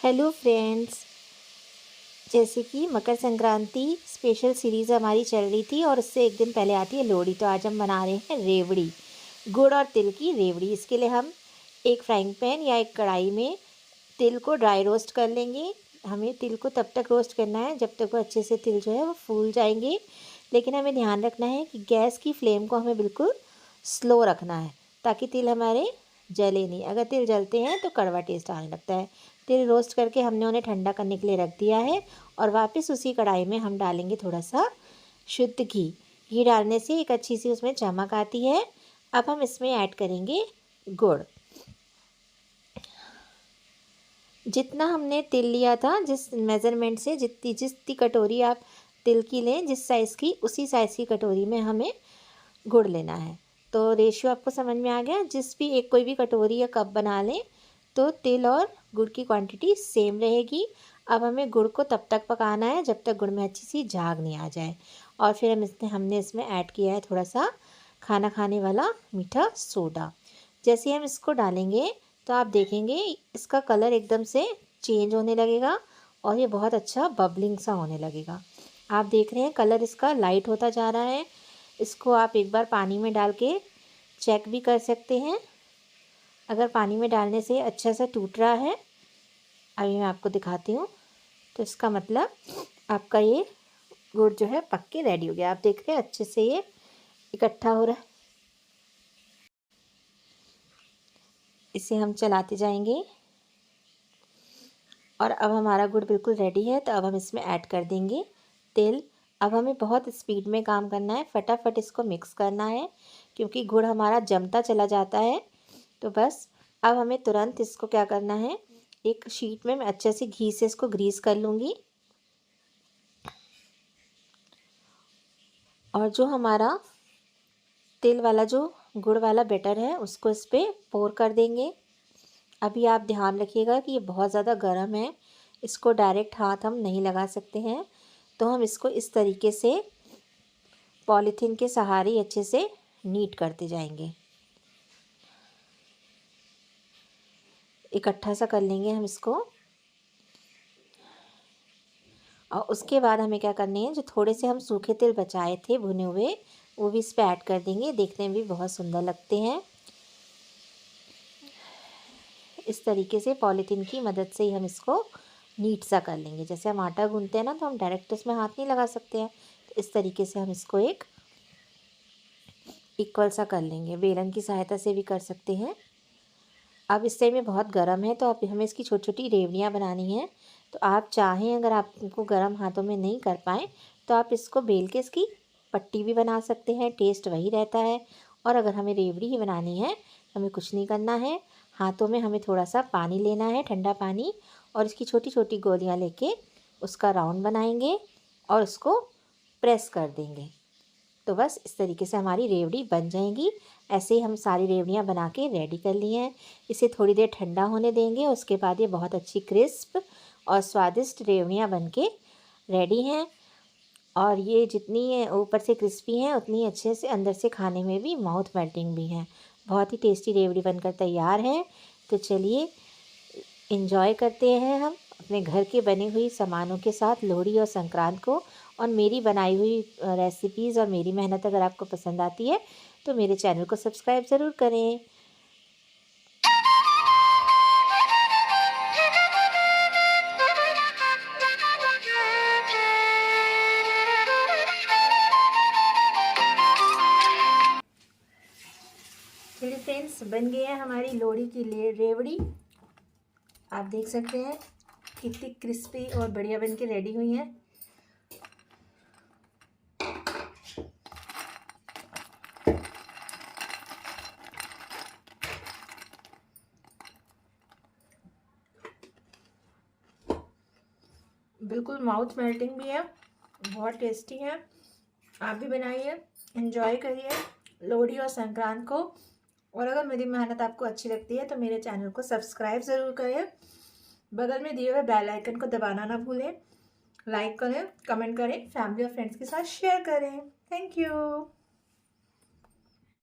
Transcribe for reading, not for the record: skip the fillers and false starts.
Hello friends, जैसे कि Makar Sankranti special series हमारी चल रही थी और उससे एक दिन पहले आती है लोहड़ी। तो आज हम बना रहे हैं रेवड़ी, गुड़ और तिल की रेवड़ी। इसके लिए हम एक फ्राइंग पैन या एक कढ़ाई में तिल को ड्राई रोस्ट कर लेंगे। हमें तिल को तब तक रोस्ट करना है जब तक वो अच्छे से तिल जो है वो फूल जाएंगे। लेकिन हमें ध्यान रखना है कि गैस की फ्लेम को हमें बिल्कुल स्लो रखना है ताकि तिल हमारे जले नहीं। अगर तिल जलते हैं तो कड़वा टेस्ट आने लगता है। तिल रोस्ट करके हमने उन्हें ठंडा करने के लिए रख दिया है और वापस उसी कढ़ाई में हम डालेंगे थोड़ा सा शुद्ध घी। घी डालने से एक अच्छी सी उसमें चमक आती है। अब हम इसमें ऐड करेंगे गुड़। जितना हमने तिल लिया था, जिस मेज़रमेंट से जितनी कटोरी आप तिल की लें, जिस साइज़ की, उसी साइज़ की कटोरी में हमें गुड़ लेना है। तो रेशियो आपको समझ में आ गया। जिस भी एक कोई भी कटोरी या कप बना लें तो तिल और गुड़ की क्वांटिटी सेम रहेगी। अब हमें गुड़ को तब तक पकाना है जब तक गुड़ में अच्छी सी झाग नहीं आ जाए। और फिर हमने इसमें ऐड किया है थोड़ा सा खाना खाने वाला मीठा सोडा। जैसे हम इसको डालेंगे तो आप देखेंगे इसका कलर एकदम से चेंज होने लगेगा और ये बहुत अच्छा बबलिंग सा होने लगेगा। आप देख रहे हैं कलर इसका लाइट होता जा रहा है। इसको आप एक बार पानी में डाल के चेक भी कर सकते हैं। अगर पानी में डालने से अच्छा सा टूट रहा है, अभी मैं आपको दिखाती हूँ, तो इसका मतलब आपका ये गुड़ जो है पक के रेडी हो गया। आप देख रहे हैं अच्छे से ये इकट्ठा हो रहा है। इसे हम चलाते जाएंगे और अब हमारा गुड़ बिल्कुल रेडी है। तो अब हम इसमें ऐड कर देंगे तिल। अब हमें बहुत स्पीड में काम करना है, फटाफट इसको मिक्स करना है क्योंकि गुड़ हमारा जमता चला जाता है। तो बस अब हमें तुरंत इसको क्या करना है, एक शीट में मैं अच्छे से घी से इसको ग्रीस कर लूँगी और जो हमारा तिल वाला जो गुड़ वाला बैटर है उसको इस पर पोर कर देंगे। अभी आप ध्यान रखिएगा कि ये बहुत ज़्यादा गर्म है, इसको डायरेक्ट हाथ हम नहीं लगा सकते हैं। तो हम इसको इस तरीके से पॉलीथीन के सहारे अच्छे से नीट करते जाएंगे। इकट्ठा सा कर लेंगे हम इसको और उसके बाद हमें क्या करने हैं, जो थोड़े से हम सूखे तिल बचाए थे भुने हुए, वो भी इस पर ऐड कर देंगे। देखने में भी बहुत सुंदर लगते हैं। इस तरीके से पॉलीथीन की मदद से ही हम इसको नीट सा कर लेंगे। जैसे हम आटा गूंथते हैं ना, तो हम डायरेक्ट इसमें हाथ नहीं लगा सकते हैं। तो इस तरीके से हम इसको एक इक्वल सा कर लेंगे। बेलन की सहायता से भी कर सकते हैं। अब इस टाइम में बहुत गर्म है तो आप हमें इसकी छोटी छोटी रेवड़ियाँ बनानी हैं। तो आप चाहें, अगर आपको गर्म हाथों में नहीं कर पाएँ तो आप इसको बेल के इसकी पट्टी भी बना सकते हैं, टेस्ट वही रहता है। और अगर हमें रेवड़ी ही बनानी है, हमें कुछ नहीं करना है, हाथों में हमें थोड़ा सा पानी लेना है, ठंडा पानी, और इसकी छोटी छोटी गोलियाँ लेके उसका राउंड बनाएंगे और उसको प्रेस कर देंगे। तो बस इस तरीके से हमारी रेवड़ी बन जाएंगी। ऐसे ही हम सारी रेवड़ियाँ बना के रेडी कर ली हैं। इसे थोड़ी देर ठंडा होने देंगे, उसके बाद ये बहुत अच्छी क्रिस्प और स्वादिष्ट रेवड़ियाँ बन के रेडी हैं। और ये जितनी ऊपर से क्रिस्पी हैं उतनी अच्छे से अंदर से खाने में भी माउथ मेल्टिंग भी हैं। बहुत ही टेस्टी रेवड़ी बनकर तैयार है। तो चलिए इंजॉय करते हैं हम अपने घर के बने हुई सामानों के साथ लोहड़ी और संक्रांत को। और मेरी बनाई हुई रेसिपीज़ और मेरी मेहनत अगर आपको पसंद आती है तो मेरे चैनल को सब्सक्राइब ज़रूर करें। चलिए फ्रेंड्स, बन गई है हमारी लोहड़ी की रेवड़ी। आप देख सकते हैं कितनी क्रिस्पी और बढ़िया बन के रेडी हुई हैं। बिल्कुल माउथ मेल्टिंग भी है, बहुत टेस्टी है। आप भी बनाइए, एंजॉय करिए लोहड़ी और संक्रांत को। और अगर मेरी मेहनत आपको अच्छी लगती है तो मेरे चैनल को सब्सक्राइब ज़रूर करें। बगल में दिए हुए बेल आइकन को दबाना ना भूलें। लाइक करें, कमेंट करें, फैमिली और फ्रेंड्स के साथ शेयर करें। Thank you.